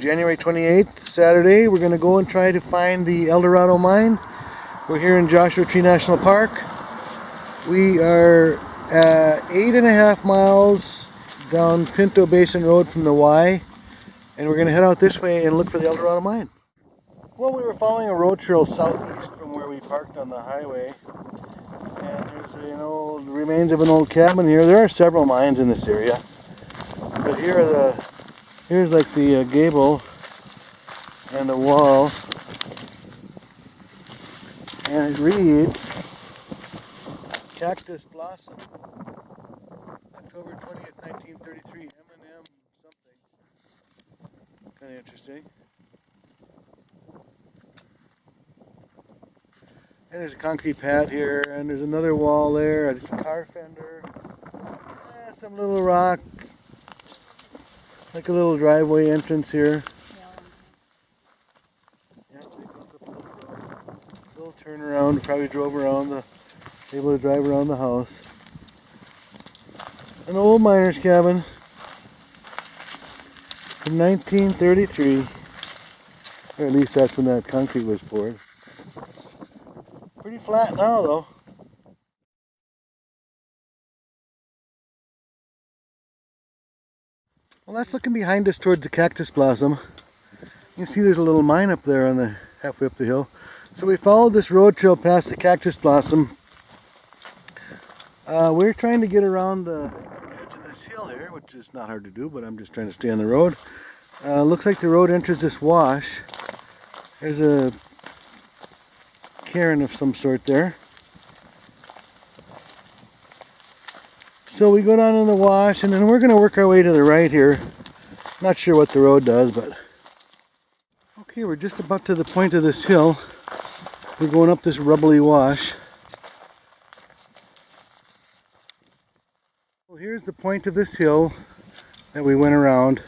January 28th, Saturday. We're going to go and try to find the Eldorado Mine. We're here in Joshua Tree National Park. We are 8.5 miles down Pinto Basin Road from the Wye, and we're going to head out this way and look for the Eldorado Mine. Well, we were following a road trail southeast from where we parked on the highway, and there's the remains of an old cabin here. There are several mines in this area, but here's like the gable and the wall, and it reads Cactus Blossom, October 20th, 1933, M&M something. Kind of interesting. And there's a concrete pad here, and there's another wall there, a car fender, some little rock, like a little driveway entrance here. Yeah, they built up a little turnaround, probably drove around able to drive around the house. An old miner's cabin from 1933, or at least that's when that concrete was poured. Pretty flat now though. Well, that's looking behind us towards the Cactus Blossom. You can see there's a little mine up there on the halfway up the hill. So we followed this road trail past the Cactus Blossom. We're trying to get around the edge of this hill here, which is not hard to do, but I'm just trying to stay on the road. Looks like the road enters this wash. There's a cairn of some sort there. So we go down in the wash, and then we're going to work our way to the right here. Not sure what the road does, but okay, we're just about to the point of this hill. We're going up this rubbly wash. Well, here's the point of this hill that we went around,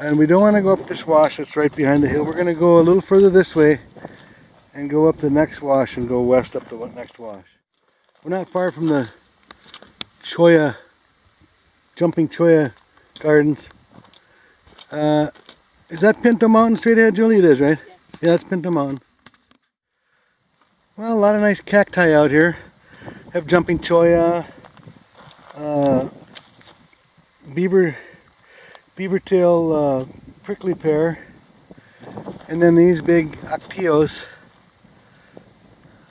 and we don't want to go up this wash that's right behind the hill. We're going to go a little further this way and go up the next wash and go west up the next wash. We're not far from the Jumping Cholla Gardens. Is that Pinto Mountain straight ahead, Julie? It is, right? Yeah, that's Pinto Mountain. Well, a lot of nice cacti out here. Have Jumping Cholla, beaver tail prickly pear, and then these big actillos,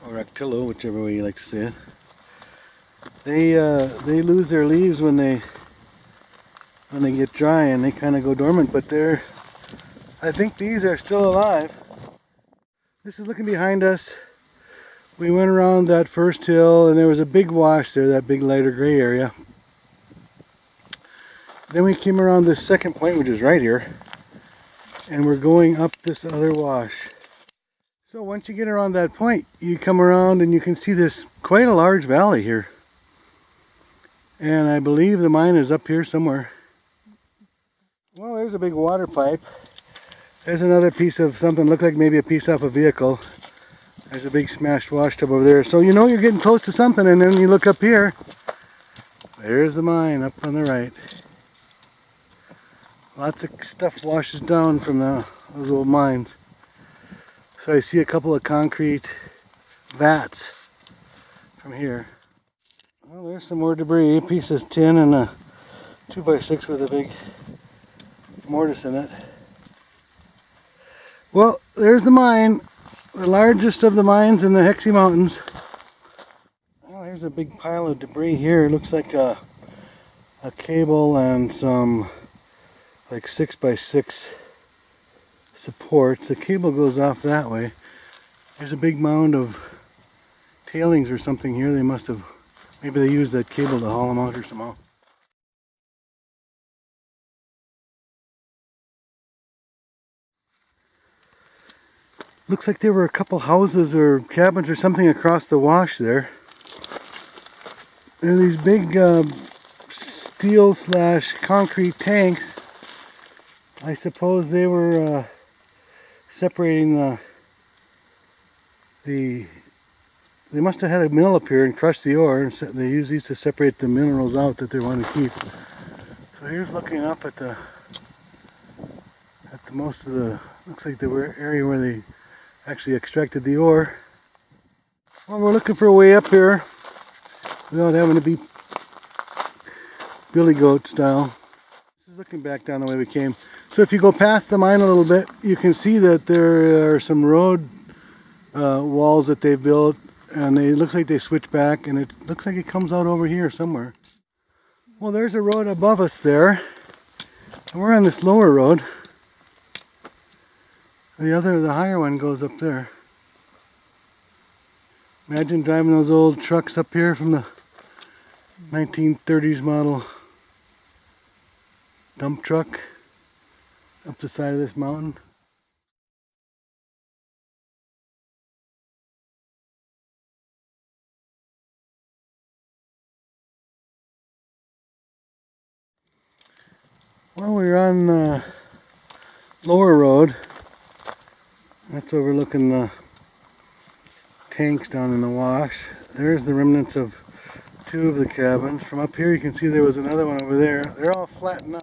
or actillo, whichever way you like to say it. They lose their leaves when they get dry, and they kind of go dormant, but I think these are still alive. This is looking behind us. We went around that first hill, and there was a big wash there, that big lighter gray area. Then we came around this second point, which is right here, and we're going up this other wash. So once you get around that point, you come around and you can see this quite a large valley here. And I believe the mine is up here somewhere. Well, there's a big water pipe. There's another piece of something, looked like maybe a piece off a vehicle. There's a big smashed wash tub over there. So you know you're getting close to something, and then you look up here. There's the mine up on the right. Lots of stuff washes down from those old mines. So I see a couple of concrete vats from here. Well, there's some more debris, a piece of tin and a 2x6 with a big mortise in it. Well, there's the mine, the largest of the mines in the Hexie Mountains. Well, there's a big pile of debris here. It looks like a cable and some like 6x6 supports. The cable goes off that way. There's a big mound of tailings or something here. They must have, maybe they used that cable to haul them out or somehow. Looks like there were a couple houses or cabins or something across the wash there. There are these big steel / concrete tanks. I suppose they were separating they must have had a mill up here and crushed the ore, and they use these to separate the minerals out that they want to keep. So here's looking up at the most of the, looks like the area where they actually extracted the ore. Well, we're looking for a way up here without having to be billy goat style. This is looking back down the way we came. So if you go past the mine a little bit, you can see that there are some road walls that they built, and it looks like they switch back, and it looks like it comes out over here somewhere. Well, there's a road above us there, and we're on this lower road. The higher one goes up there. Imagine driving those old trucks up here from the 1930s model dump truck up the side of this mountain. Well, we're on the lower road. That's overlooking the tanks down in the wash. There's the remnants of two of the cabins. From up here you can see there was another one over there. They're all flat now.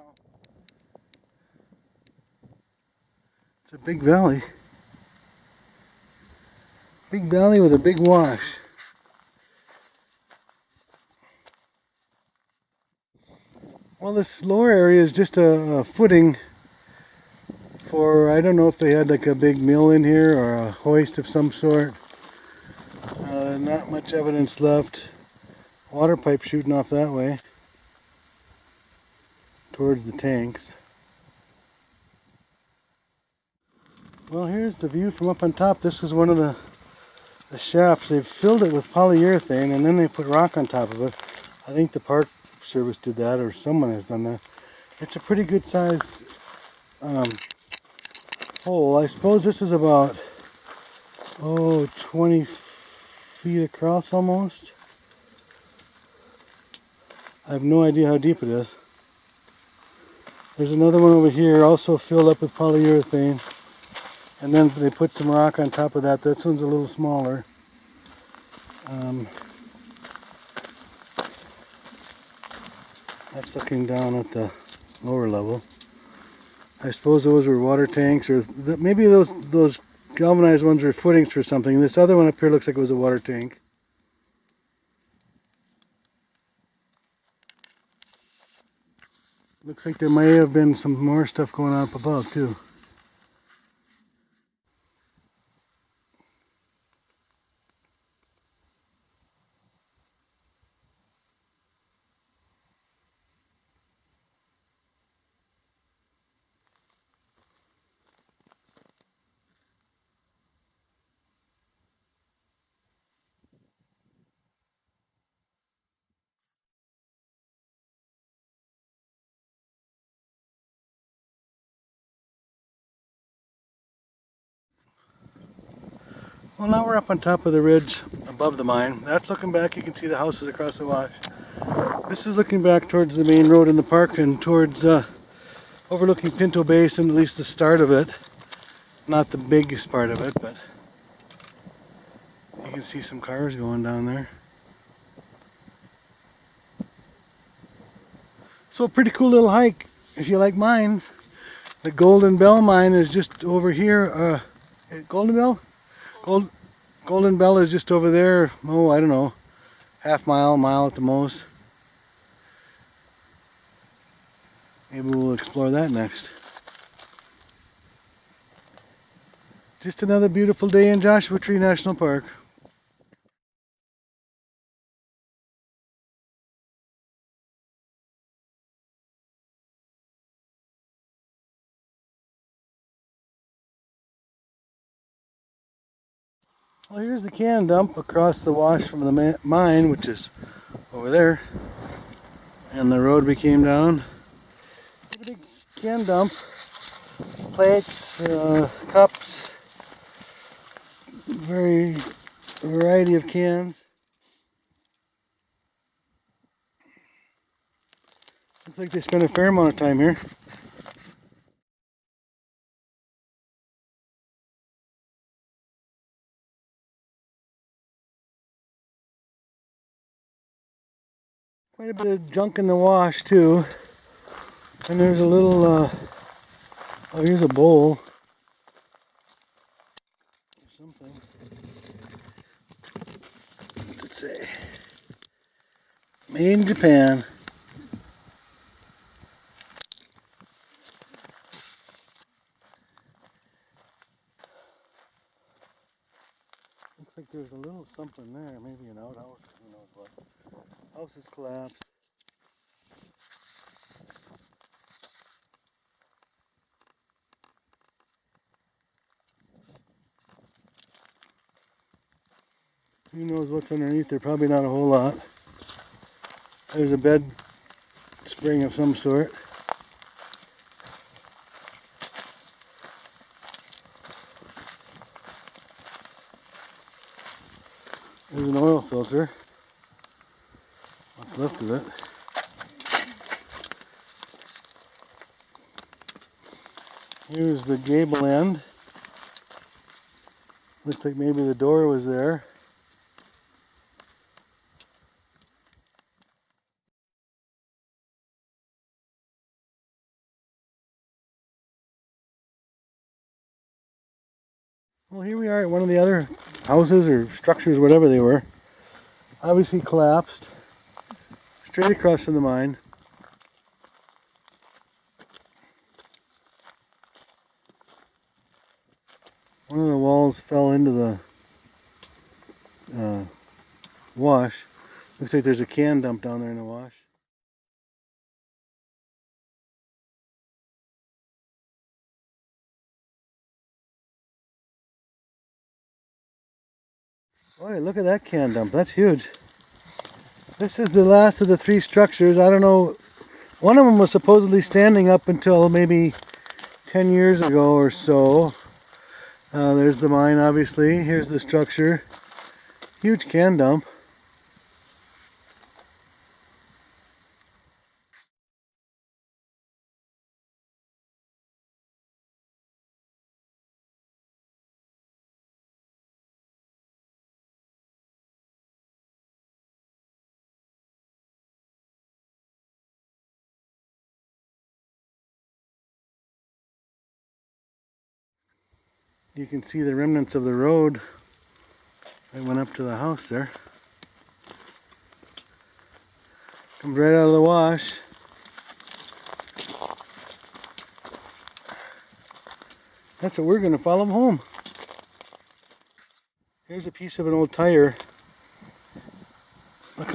It's a big valley. Big valley with a big wash. Well, this lower area is just a footing for, I don't know if they had like a big mill in here or a hoist of some sort. Not much evidence left. Water pipe shooting off that way towards the tanks. Well, here's the view from up on top. This was one of the shafts. They've filled it with polyurethane and then they put rock on top of it. I think the Park Service did that, or someone has done that. It's a pretty good size hole. I suppose this is about 20 feet across almost. I have no idea how deep it is. There's another one over here also filled up with polyurethane, and then they put some rock on top of that. This one's a little smaller. That's looking down at the lower level. I suppose those were water tanks, or maybe those galvanized ones were footings for something. This other one up here looks like it was a water tank. Looks like there may have been some more stuff going on up above too. Well, now we're up on top of the ridge above the mine. That's looking back. You can see the houses across the wash. This is looking back towards the main road in the park and towards overlooking Pinto Basin, at least the start of it. Not the biggest part of it, but you can see some cars going down there. So a pretty cool little hike if you like mines. The Golden Bell mine is just over here. Golden Bell? Golden Bell is just over there. Oh, I don't know, mile at the most. Maybe we'll explore that next. Just another beautiful day in Joshua Tree National Park. Well, here's the can dump across the wash from the mine, which is over there. And the road we came down. A big can dump. Plates, cups, variety of cans. Looks like they spent a fair amount of time here. Quite a bit of junk in the wash too. And there's a little Oh, here's a bowl. Or something. What's it say? Made in Japan. Looks like there's a little something there. Maybe an outhouse. Who knows what. House is collapsed. Who knows what's underneath there? Probably not a whole lot. There's a bed spring of some sort. There's an oil filter. What's left of it. Here's the gable end. Looks like maybe the door was there. Well, here we are at one of the other houses or structures, whatever they were. Obviously collapsed. Straight across from the mine. One of the walls fell into the wash. Looks like there's a can dumped down there in the wash. Boy, look at that can dump. That's huge. This is the last of the three structures. I don't know. One of them was supposedly standing up until maybe 10 years ago or so. There's the mine, obviously. Here's the structure. Huge can dump. You can see the remnants of the road that went up to the house there. Comes right out of the wash. That's what we're going to follow them home. Here's a piece of an old tire. Look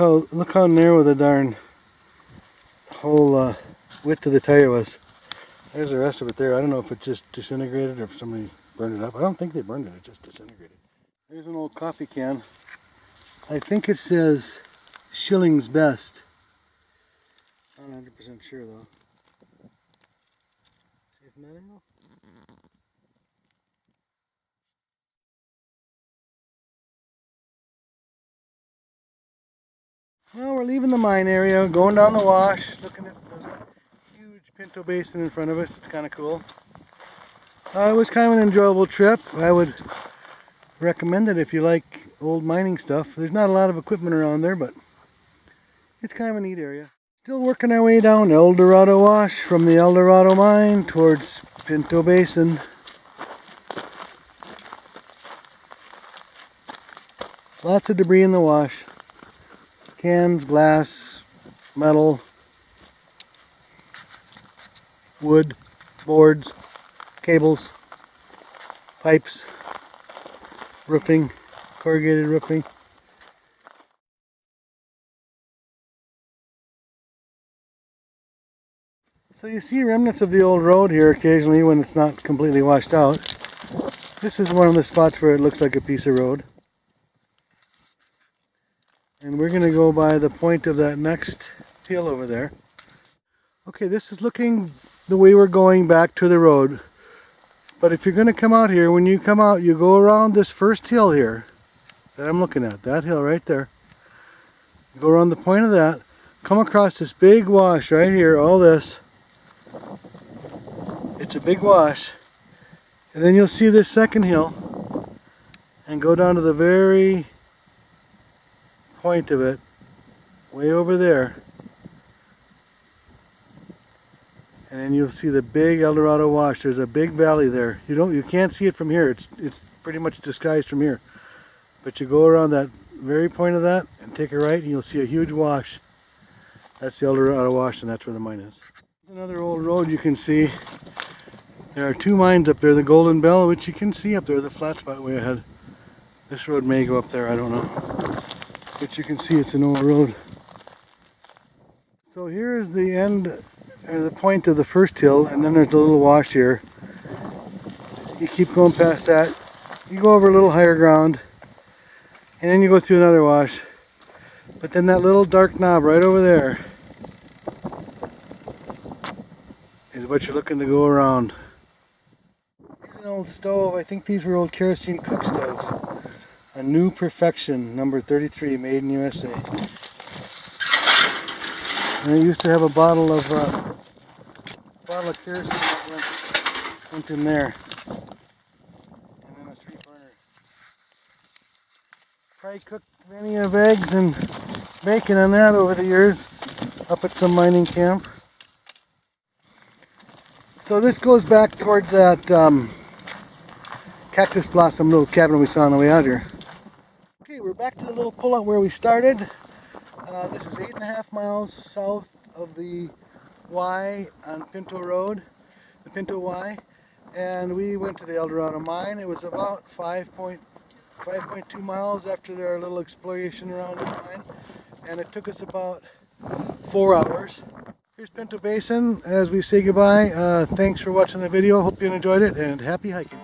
how narrow the darn whole width of the tire was. There's the rest of it there. I don't know if it just disintegrated or if somebody burned it up. I don't think they burned it. It just disintegrated. There's an old coffee can. I think it says Schilling's Best. I'm not 100% sure though. See from that angle? Well, we're leaving the mine area, going down the wash, looking at the huge Pinto Basin in front of us. It's kind of cool. It was kind of an enjoyable trip. I would recommend it if you like old mining stuff. There's not a lot of equipment around there, but it's kind of a neat area. Still working our way down Eldorado Wash from the Eldorado Mine towards Pinto Basin. Lots of debris in the wash. Cans, glass, metal, wood, boards, cables, pipes, roofing, corrugated roofing. So you see remnants of the old road here occasionally when it's not completely washed out. This is one of the spots where it looks like a piece of road. And we're going to go by the point of that next hill over there. Okay, this is looking the way we're going back to the road. But if you're going to come out here, when you come out, you go around this first hill here that I'm looking at, that hill right there. You go around the point of that, come across this big wash right here, all this. It's a big wash. And then you'll see this second hill and go down to the very point of it, way over there. And then you'll see the big Eldorado Wash. There's a big valley there. You can't see it from here. It's pretty much disguised from here. But you go around that very point of that and take a right and you'll see a huge wash. That's the Eldorado Wash, and that's where the mine is. Another old road you can see. There are two mines up there, the Golden Bell, which you can see up there, the flat spot way ahead. This road may go up there, I don't know. But you can see it's an old road. So here is the end, or the point of the first hill, and then there's a little wash here. You keep going past that, you go over a little higher ground, and then you go through another wash. But then that little dark knob right over there is what you're looking to go around. Here's an old stove. I think these were old kerosene cook stoves. A New Perfection, number 33, made in USA. And I used to have a bottle of kerosene that went in there. And then a 3-burner. Probably cooked many of eggs and bacon on that over the years, up at some mining camp. So this goes back towards that cactus blossom little cabin we saw on the way out here. Okay, we're back to the little pullout where we started. This is 8.5 miles south of the Wye on Pinto Road, the Pinto Wye, and we went to the Eldorado Mine. It was about 5.2 miles after our little exploration around the mine, and it took us about 4 hours. Here's Pinto Basin as we say goodbye. Thanks for watching the video. Hope you enjoyed it, and happy hiking.